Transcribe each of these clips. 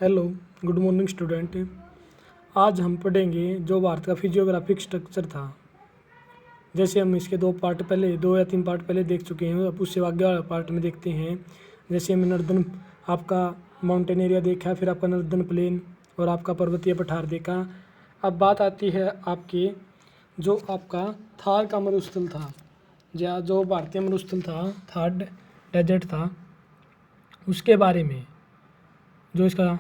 Hello, good morning student. आज हम पढ़ेंगे जो भारत का फिजियोग्राफिक स्ट्रक्चर था। जैसे हम इसके दो या तीन पार्ट पहले देख चुके हैं, अब उससे आगे वाला पार्ट में देखते हैं। जैसे हमने नर्दन आपका माउंटेन एरिया देखा, फिर आपका नर्दन प्लेन और आपका पर्वतीय पठार देखा। अब बात आती है आपके जो आपका थार का मरुस्थल था, या जो भारतीय मरुस्थल था, थार डेजर्ट था, उसके बारे में जो इसका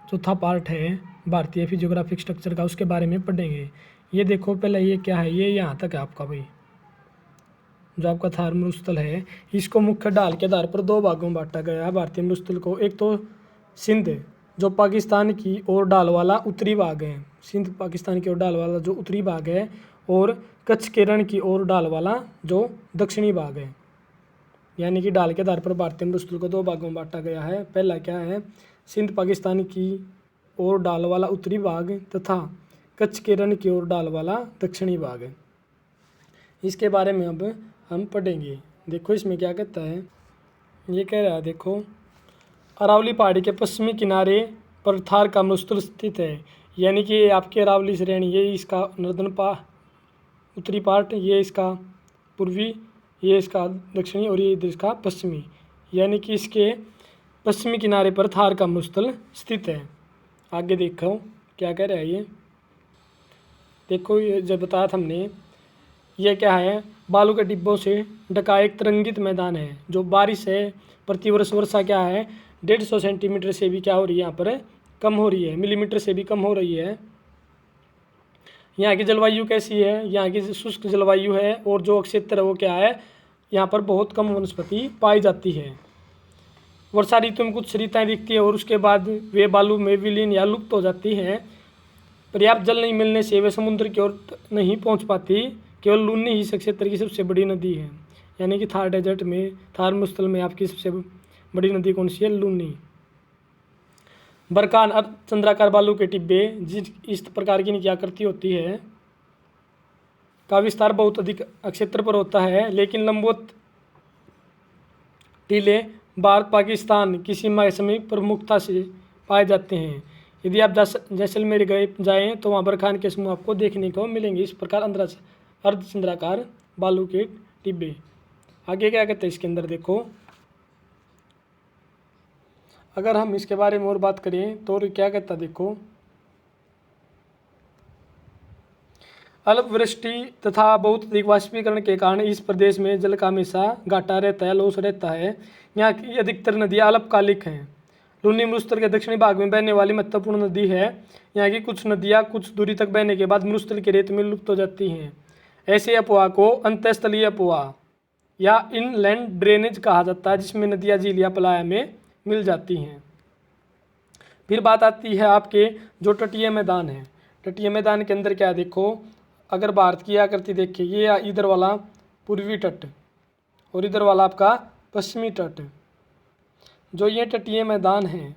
चौथा पार्ट है भारतीय फिजियोग्राफिक स्ट्रक्चर का, उसके बारे में पढ़ेंगे। ये देखो पहले ये क्या है, ये यहाँ तक है आपका भाई जो आपका थार मरुस्थल है। इसको मुख्य ढाल के आधार पर दो भागों में बांटा गया है भारतीय मरुस्थल को। एक तो सिंध जो पाकिस्तान की ओर ढाल वाला उत्तरी भाग है, सिंध पाकिस्तान की ओर ढाल वाला जो उत्तरी भाग है, और कच्छ केरल की ओर ढाल वाला जो दक्षिणी भाग है। यानी कि ढाल के आधार पर भारतीय मरुस्थल को दो भागों में बांटा गया है। पहला क्या है, सिंध पाकिस्तान की ओर ढाल वाला उत्तरी भाग तथा कच्छ केरल की ओर ढाल वाला दक्षिणी भाग। इसके बारे में अब हम पढ़ेंगे। देखो इसमें क्या कहता है, ये कह रहा है देखो, अरावली पहाड़ी के पश्चिमी किनारे पर थार का मरुस्थल स्थित है। यानी कि आपकी अरावली श्रेणी, ये इसका उत्तरी पार्ट, ये इसका पूर्वी, ये इसका दक्षिणी और ये इधर इसका पश्चिमी। यानी कि इसके पश्चिमी किनारे पर थार का मरुस्थल स्थित है। आगे देखो क्या कह रहा है ये, देखो ये जब बताया था हमने, ये क्या है, बालू के डिब्बों से ढका एक तरंगित मैदान है। जो बारिश है, प्रतिवर्ष वर्षा क्या है, 150 सेंटीमीटर से भी क्या हो रही है, यहाँ पर कम हो रही है, मिलीमीटर से भी कम हो रही है। यहाँ की जलवायु कैसी है, यहाँ की शुष्क जलवायु है, और जो क्षेत्र है वो क्या है, यहाँ पर बहुत कम वनस्पति पाई जाती है। वर्षा ऋतु में कुछ ऋतुएं दिखती है और उसके बाद वे बालू में विलीन या लुप्त हो जाती हैं। पर्याप्त जल नहीं मिलने से वे समुद्र की ओर नहीं पहुंच पाती। केवल लूनी ही इस क्षेत्र की सबसे बड़ी नदी है। यानी कि थार डेजर्ट में, थार मरुस्थल में आपकी सबसे बड़ी नदी कौन सी है, लूनी। बरकान चंद्राकार बालू के टिब्बे, जिस इस प्रकार की इनकी आकृति होती है, का विस्तार बहुत अधिक क्षेत्र पर होता है, लेकिन लंबवत टीले भारत पाकिस्तान की सीमा के समीप प्रमुखता से पाए जाते हैं। यदि आप जैसलमेर गए जाएँ तो वहाँ बरखान के समूह आपको देखने को मिलेंगे। इस प्रकार अर्धचंद्राकार बालू के टिब्बे। आगे क्या कहते हैं इसके अंदर देखो, अगर हम इसके बारे में और बात करें तो क्या कहता है देखो, अल्पवृष्टि तथा बहुत अधिक वाष्पीकरण के कारण इस प्रदेश में जल का हमेशा घाटा रहता है, लॉस रहता है। यहाँ की अधिकतर नदियाँ अल्पकालिक हैं। लूनी मरुस्थल के दक्षिणी भाग में बहने वाली महत्वपूर्ण नदी है। यहाँ की कुछ नदियाँ कुछ दूरी तक बहने के बाद मरुस्थल के रेत में लुप्त हो जाती हैं। ऐसे अपवाह को अंतःस्थलीय अपवाह या इनलैंड ड्रेनेज कहा जाता है, जिसमें नदियाँ झील या पलाया में मिल जाती हैं। फिर बात आती है आपके जो तटीय मैदान है। तटीय मैदान के अंदर क्या देखो, अगर भारत की आकृति देखें, ये इधर वाला पूर्वी तट और इधर वाला आपका पश्चिमी तट, जो ये तटीय मैदान हैं,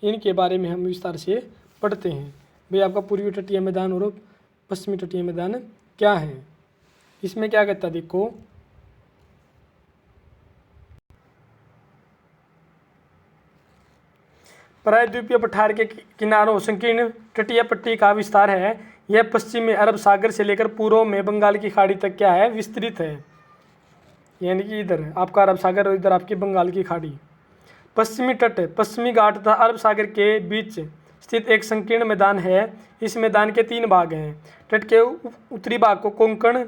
इनके बारे में हम विस्तार से पढ़ते हैं। भाई आपका पूर्वी तटीय मैदान और पश्चिमी तटीय मैदान क्या है। इसमें क्या कहता है देखो, प्रायद्वीपीय पठार के किनारों संकीर्ण तटीय पट्टी का विस्तार है। यह पश्चिम में अरब सागर से लेकर पूर्व में बंगाल की खाड़ी तक क्या है, विस्तृत है। यानी कि इधर आपका अरब सागर और इधर आपकी बंगाल की खाड़ी। पश्चिमी तट पश्चिमी घाट तथा अरब सागर के बीच स्थित एक संकीर्ण मैदान है। इस मैदान के 3 भाग हैं। तट के उत्तरी भाग को कोंकण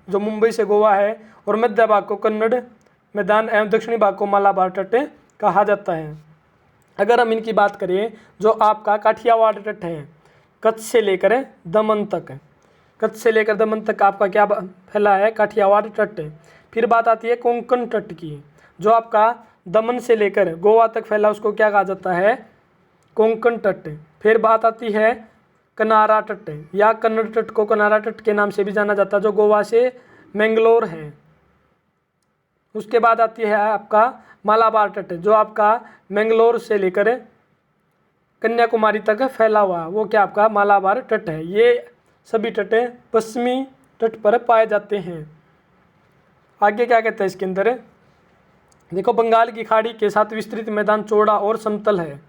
जो मुंबई से गोवा है, और मध्य भाग को कन्नड़ मैदान एवं दक्षिणी भाग को मालाबार तट कहा जाता है। अगर हम इनकी बात करें, जो आपका काठियावाड़ तट है, कच्छ से लेकर दमन तक, कच्छ से लेकर दमन तक आपका क्या फैला है, काठियावाड़ तट। फिर बात आती है कोंकण तट की, जो आपका दमन से लेकर गोवा तक फैला, उसको क्या कहा जाता है, कोंकण तट। फिर बात आती है कनारा तट, या कन्नड़ तट को कनारा तट के नाम से भी जाना जाता है, जो गोवा से मैंगलोर है। उसके बाद आती है आपका मालाबार तट, जो आपका मैंगलोर से लेकर कन्याकुमारी तक फैला हुआ, वो क्या आपका मालाबार तट है। ये सभी तट पश्चिमी तट पर पाए जाते हैं। आगे क्या कहते हैं इसके अंदर देखो, बंगाल की खाड़ी के साथ विस्तृत मैदान चौड़ा और समतल है।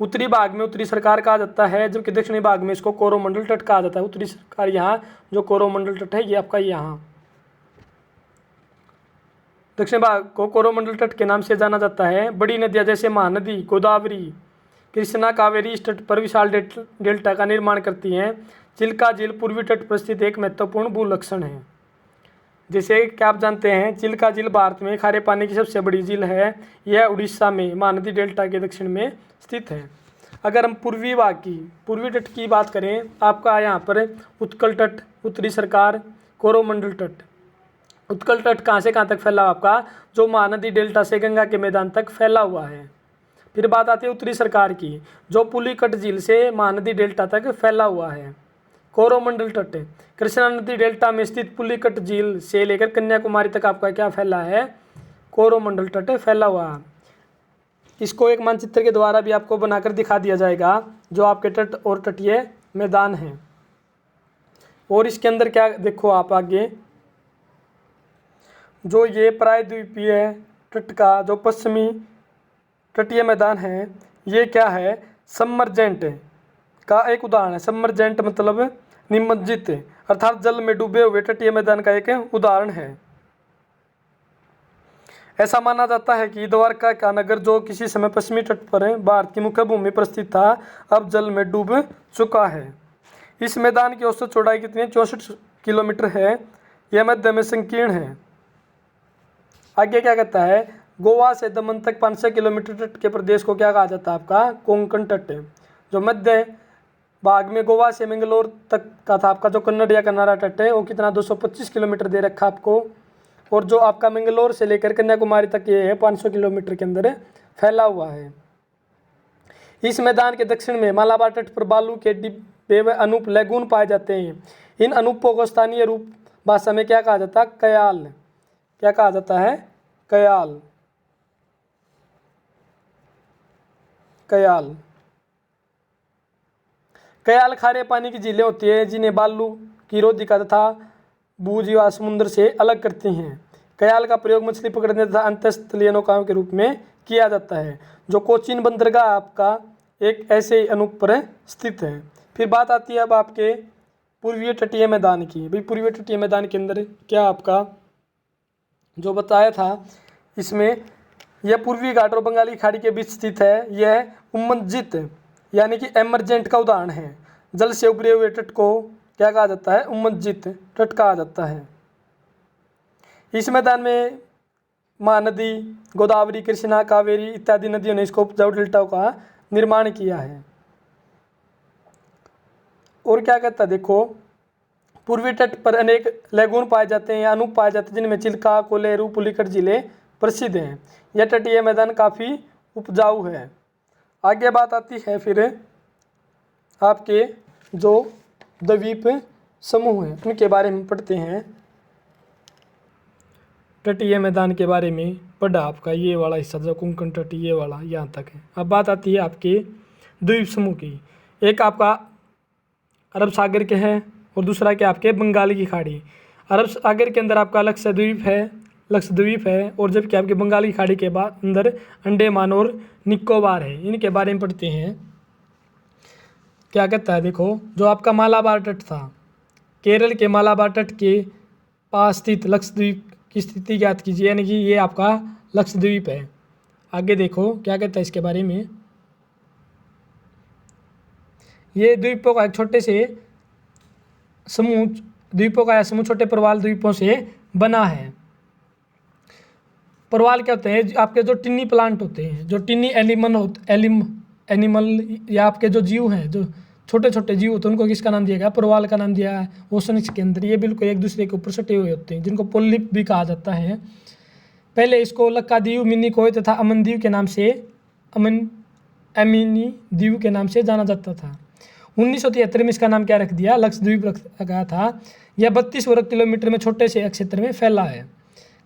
उत्तरी भाग में उत्तरी सरकार कहा जाता है, जबकि दक्षिणी भाग में इसको कोरोमंडल तट कहा जाता है। उत्तरी सरकार यहाँ, जो कोरोमंडल तट है ये आपका यहाँ, दक्षिण भाग को कोरोमंडल तट के नाम से जाना जाता है। बड़ी नदियाँ जैसे महानदी, गोदावरी, कृष्णा, कावेरी इस तट पर विशाल डेल्टा का निर्माण करती हैं। चिल्का झील पूर्वी तट पर स्थित एक महत्वपूर्ण भूलक्षण है। जैसे कि आप जानते हैं, चिल्का झील भारत में खारे पानी की सबसे बड़ी झील है। यह उड़ीसा में महानदी डेल्टा के दक्षिण में स्थित है। अगर हम पूर्वी भाग की, पूर्वी तट की बात करें, आपका यहाँ पर उत्कल तट, उत्तरी सरकार, कोरोमंडल तट। उत्कल तट कहाँ से कहाँ तक फैला हुआ आपका, जो महानदी डेल्टा से गंगा के मैदान तक फैला हुआ है। फिर बात आती है उत्तरी सरकार की, जो पुलिकट झील से महानदी डेल्टा तक फैला हुआ है। कोरोमंडल तट कृष्णा नदी डेल्टा में स्थित पुलिकट झील से लेकर कन्याकुमारी तक आपका क्या फैला है, कोरोमंडल तट फैला हुआ है। इसको एक मानचित्र के द्वारा भी आपको बनाकर दिखा दिया जाएगा, जो आपके तट और तटीय मैदान हैं। और इसके अंदर क्या देखो आप आगे, जो ये प्रायद्वीपीय तट का जो पश्चिमी तटीय मैदान है, ये क्या है, सबमर्जेंट का एक उदाहरण है। सबमर्जेंट मतलब निमज्जित, अर्थात जल में डूबे हुए तटीय मैदान का एक उदाहरण है। ऐसा माना जाता है कि द्वारका का नगर, जो किसी समय पश्चिमी तट पर भारत की मुख्य भूमि पर स्थित था, अब जल में डूब चुका है। इस मैदान की औसत चौड़ाई कितनी है, 64 किलोमीटर है। यह मध्य में संकीर्ण है। आगे क्या कहता है, गोवा से दमन तक 500 किलोमीटर तट के प्रदेश को क्या कहा जाता है, आपका कोंकण तट। जो मध्य भाग में गोवा से मंगलोर तक का था आपका जो कन्नड़ या कनारा तट है, वो कितना 225 किलोमीटर दे रखा आपको। और जो आपका मंगलोर से लेकर कन्याकुमारी तक ये है 500 किलोमीटर के अंदर फैला हुआ है। इस मैदान के दक्षिण में मालाबार तट पर बालू के डिब्बे व अनूप लैगून पाए जाते हैं। इन अनूपों को स्थानीय रूप भाषा में क्या कहा जाता है, कयाल। क्या कहा जाता है, कयाल। कयाल कयाल खारे पानी की झीलें होती है, जिन्हें बालू की रोधिका तथा भूजीवा समुद्र से अलग करती हैं। कयाल का प्रयोग मछली पकड़ने तथा अंतःस्थलीय नौकाओं के रूप में किया जाता है। जो कोचीन बंदरगाह आपका एक ऐसे अनूप पर स्थित है। फिर बात आती है अब आपके पूर्वीय तटीय मैदान की। भाई पूर्वीय तटीय मैदान के अंदर क्या आपका जो बताया था, इसमें यह पूर्वी घाट और बंगाली खाड़ी के बीच स्थित है। यह उम्मज्जित यानी कि एमरजेंट का उदाहरण है। जल से उभरे हुए तट को क्या कहा जाता है, उम्मज्जित तट कहा जाता है। इस मैदान में महानदी, गोदावरी, कृष्णा, कावेरी इत्यादि नदियों ने इसको उपजाऊ डेल्टा का निर्माण किया है। और क्या कहता है, देखो पूर्वी तट पर अनेक लैगून पाए जाते हैं या अनूप पाए जाते हैं, जिनमें चिल्का, कोलेरू, पुलिकट जिले प्रसिद्ध हैं। यह तटीय मैदान काफ़ी उपजाऊ है। आगे बात आती है फिर आपके जो द्वीप समूह हैं, उनके बारे में पढ़ते हैं। तटीय मैदान के बारे में पढ़ा आपका ये वाला हिस्सा, जो कोंकण तटीय वाला यहाँ तक है। अब बात आती है आपके द्वीप समूह की। एक आपका अरब सागर के हैं और दूसरा क्या आपके बंगाल की खाड़ी। अरब सागर के अंदर आपका लक्षद्वीप है और जबकि आपके बंगाल की खाड़ी के बाद अंदर अंडमान और निकोबार है। इनके बारे में पढ़ते हैं। क्या कहता है, देखो जो आपका मालाबार तट था, केरल के मालाबार तट के पास स्थित लक्षद्वीप की स्थिति ज्ञात कीजिए, यानी कि ये आपका लक्षद्वीप है। आगे देखो क्या कहता है इसके बारे में। ये द्वीपों का एक छोटे से समूह, द्वीपों का समूह छोटे प्रवाल द्वीपों से बना है। प्रवाल क्या होते हैं, आपके जो टिन्नी प्लांट होते हैं, जो टिन्नी एनिमल या आपके जो जीव हैं, जो छोटे छोटे जीव होते हैं, उनको किसका नाम दिया गया, प्रवाल का नाम दिया है। ओशनिक्स के अंदर ये बिल्कुल एक दूसरे के ऊपर सटे हुए होते हैं, जिनको पोलिप भी कहा जाता है। पहले इसको लक्काद्वीप, मिनिकॉय तथा अमन द्वीप के नाम से एमिनी द्वीप के नाम से जाना जाता था। 1973 में इसका नाम क्या रख दिया, लक्षद्वीप रखा गया था। यह 32 वर्ग किलोमीटर में छोटे से क्षेत्र में फैला है।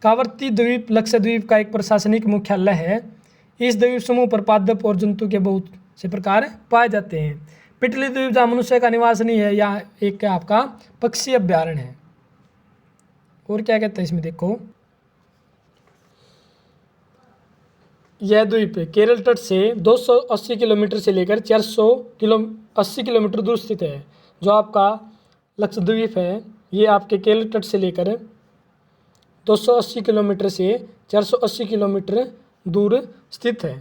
कावरत्ती द्वीप लक्षद्वीप का एक प्रशासनिक मुख्यालय है। इस द्वीप समूह पर पादप और जंतु के बहुत से प्रकार पाए जाते हैं। पिटली द्वीप जहाँ मनुष्य का निवास नहीं है, यहाँ एक आपका पक्षी अभ्यारण्य है। और क्या कहता है इसमें, देखो यह द्वीप केरल तट से 280 किलोमीटर से लेकर 480 किलोमीटर दूर स्थित है। जो आपका लक्षद्वीप है ये आपके केरल तट से लेकर 280 किलोमीटर से 480 किलोमीटर दूर स्थित है।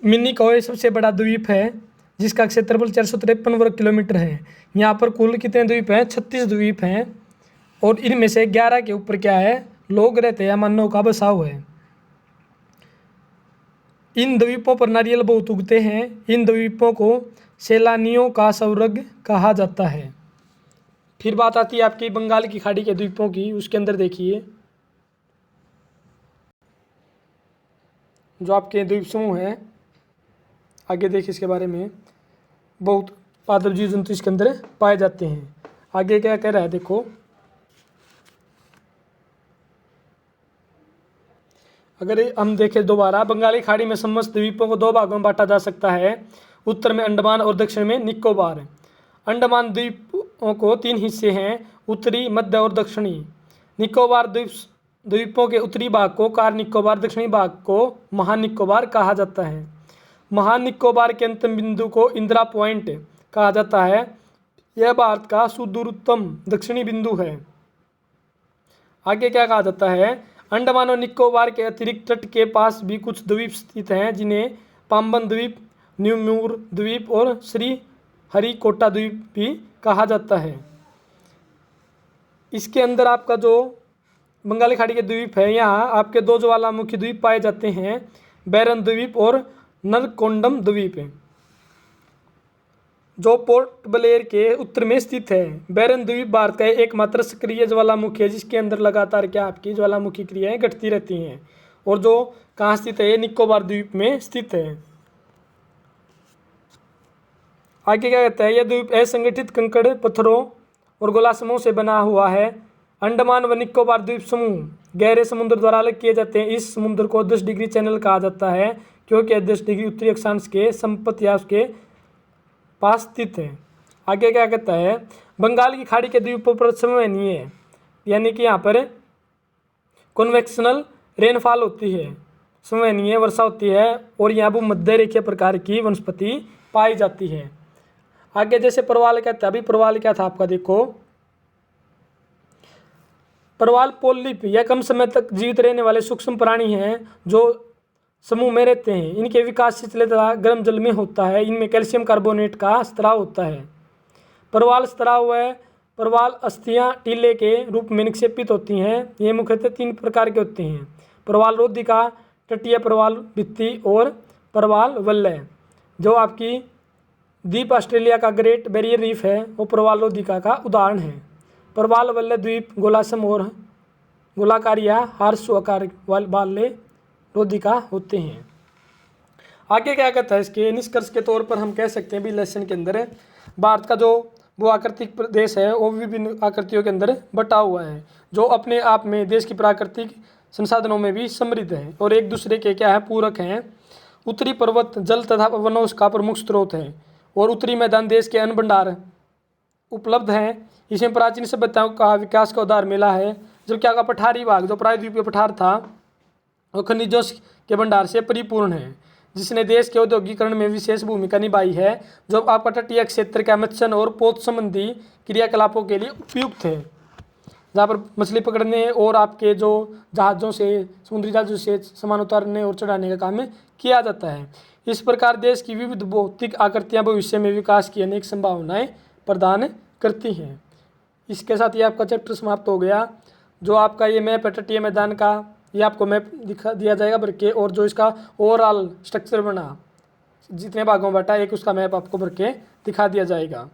मिनी कोय सबसे बड़ा द्वीप है जिसका क्षेत्रफल 453 वर्ग किलोमीटर है। यहाँ पर कुल कितने द्वीप हैं? 36 द्वीप हैं और इनमें से 11 के ऊपर क्या है? लोग रहते हैं, मानव का बसाव है। इन द्वीपों पर नारियल बहुत उगते हैं। इन द्वीपों को सैलानियों का स्वर्ग कहा जाता है। फिर बात आती है आपकी बंगाल की खाड़ी के द्वीपों की। उसके अंदर देखिए जो आपके द्वीप समूह हैं, आगे देखिए इसके बारे में। बहुत पादप जीव जंतु इसके अंदर पाए जाते हैं। आगे क्या कह रहा है देखो, अगर हम देखें दोबारा, बंगाली खाड़ी में समस्त द्वीपों को दो भागों में बांटा जा सकता है। उत्तर में अंडमान और दक्षिण में निकोबार। अंडमान द्वीपों को 3 हिस्से हैं, उत्तरी, मध्य और दक्षिणी। निकोबार द्वीपों के उत्तरी भाग को कार निकोबार, दक्षिणी भाग को महान निकोबार कहा जाता है। महान निकोबार के अंतिम बिंदु को इंदिरा पॉइंट कहा जाता है। यह भारत का सुदूरतम दक्षिणी बिंदु है। आगे क्या कहा जाता है, अंडमान और निकोबार के अतिरिक्त तट के पास भी कुछ द्वीप स्थित हैं जिन्हें पाम्बन द्वीप, न्यूम्यूर द्वीप और श्री हरिकोटा द्वीप भी कहा जाता है। इसके अंदर आपका जो बंगाली खाड़ी के द्वीप है, यहाँ आपके 2 ज्वालामुखी द्वीप पाए जाते हैं, बैरन द्वीप और नरकोंडम द्वीप, जो पोर्ट ब्लेयर के उत्तर में स्थित है। बैरन द्वीप भारत का एकमात्र सक्रिय ज्वालामुखी है जिसके अंदर लगातार क्या आपकी ज्वालामुखी क्रियाएं घटती रहती हैं, और जो कहाँ स्थित है? निकोबार द्वीप में स्थित है। आगे क्या कहता है, यह द्वीप असंगठित कंकड़, पत्थरों और गोला समूह से बना हुआ है। अंडमान व निकोबार द्वीप समूह गहरे समुद्र द्वारा अलग किए जाते हैं। इस समुद्र को 10 डिग्री चैनल कहा जाता है क्योंकि 10 डिग्री उत्तरी अक्षांश के समपत या उसके पास स्थित है। आगे क्या कहता है, बंगाल की खाड़ी के द्वीपों पर संवहनीय है, यानी कि यहाँ पर कन्वेक्शनल रेनफॉल होती है, संवहनीय वर्षा होती है और यहाँ भूमध्य रेखीय प्रकार की वनस्पति पाई जाती है। आगे जैसे परवाल कहता है, अभी परवाल क्या था आपका देखो, परवाल पोलिप या कम समय तक जीवित रहने वाले सूक्ष्म प्राणी हैं जो समूह में रहते हैं। इनके विकास शिथिल तथा गर्म जल में होता है। इनमें कैल्शियम कार्बोनेट का स्त्राव होता है। परवाल स्त्राव व परवाल अस्थियां टीले के रूप में निक्षेपित होती हैं। ये मुख्यतः 3 प्रकार के होते हैं, परवाल रोधिका, तटीय परवाल भित्ति और परवाल वलय। जो आपकी द्वीप ऑस्ट्रेलिया का ग्रेट बैरियर रीफ है वो परवाल रोधिका का उदाहरण है। परवाल वलय द्वीप गोलासम और गोलाकार या हार्सो आकार वाले रोधिका होते हैं। आगे क्या कहता है, इसके निष्कर्ष के तौर पर हम कह सकते हैं भी लेसन के अंदर भारत का जो वो आकृतिक प्रदेश है वो विभिन्न आकृतियों के अंदर बटा हुआ है, जो अपने आप में देश की प्राकृतिक संसाधनों में भी समृद्ध है और एक दूसरे के क्या है, पूरक हैं। उत्तरी पर्वत जल तथा वनों का प्रमुख स्रोत है और उत्तरी मैदान देश के अन्न भंडार उपलब्ध हैं। इसमें प्राचीन सभ्यताओं का विकास का उदार मिला है। जब क्या का पठारी भाग जो प्रायद्वीपीय पठार था वो खनिजों के भंडार से परिपूर्ण है, जिसने देश के औद्योगिकरण में विशेष भूमिका निभाई है, जो आपका तटीय क्षेत्र का मत्स्य और पोत संबंधी क्रियाकलापों के लिए उपयुक्त है, जहाँ पर मछली पकड़ने और आपके जो जहाज़ों से, समुद्री जहाज़ों से सामान उतारने और चढ़ाने का काम किया जाता है। इस प्रकार देश की विविध भौतिक आकृतियाँ भविष्य में विकास की अनेक संभावनाएं प्रदान करती हैं। इसके साथ ये आपका चैप्टर समाप्त हो गया। जो आपका ये मैप है तटीय मैदान का, ये आपको मैप दिखा दिया जाएगा भर के, और जो इसका ओवरऑल स्ट्रक्चर बना जितने भागों में बटा एक उसका मैप आपको भर के दिखा दिया जाएगा।